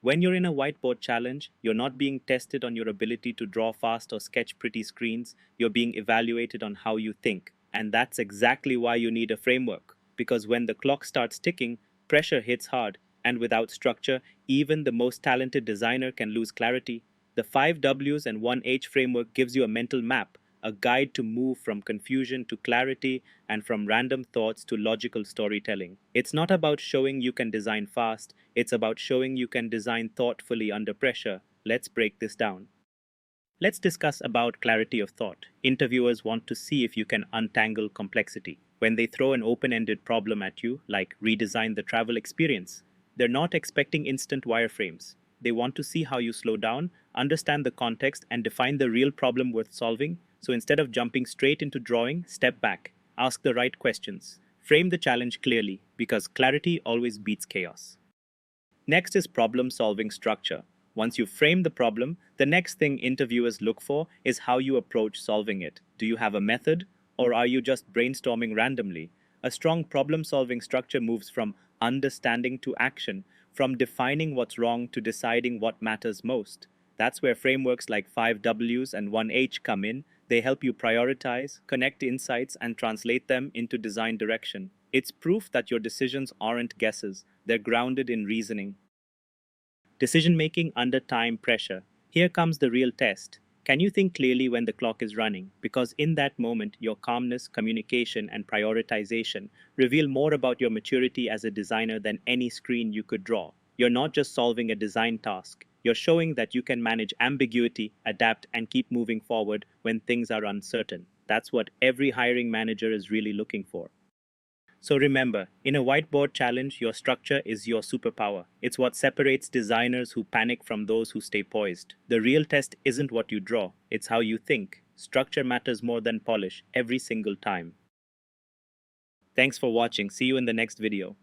When you're in a whiteboard challenge, you're not being tested on your ability to draw fast or sketch pretty screens, you're being evaluated on how you think. And that's exactly why you need a framework. Because when the clock starts ticking, pressure hits hard, and without structure, even the most talented designer can lose clarity. The 5 Ws and 1 H framework gives you a mental map, a guide to move from confusion to clarity and from random thoughts to logical storytelling. It's not about showing you can design fast, it's about showing you can design thoughtfully under pressure. Let's break this down. Let's discuss about clarity of thought. Interviewers want to see if you can untangle complexity. When they throw an open-ended problem at you, like redesign the travel experience, they're not expecting instant wireframes. They want to see how you slow down, understand the context, and define the real problem worth solving. So instead of jumping straight into drawing, step back, ask the right questions, frame the challenge clearly, because clarity always beats chaos. Next is problem-solving structure. Once you frame the problem, the next thing interviewers look for is how you approach solving it. Do you have a method, or are you just brainstorming randomly? A strong problem-solving structure moves from understanding to action, from defining what's wrong to deciding what matters most. That's where frameworks like 5 Ws and 1 H come in. They help you prioritize, connect insights, and translate them into design direction. It's proof that your decisions aren't guesses, they're grounded in reasoning. Decision making under time pressure. Here comes the real test. Can you think clearly when the clock is running? Because in that moment, your calmness, communication, and prioritization reveal more about your maturity as a designer than any screen you could draw. You're not just solving a design task, you're showing that you can manage ambiguity, adapt, and keep moving forward when things are uncertain. That's what every hiring manager is really looking for. So remember, in a whiteboard challenge, your structure is your superpower. It's what separates designers who panic from those who stay poised. The real test isn't what you draw, it's how you think. Structure matters more than polish every single time. Thanks for watching. See you in the next video.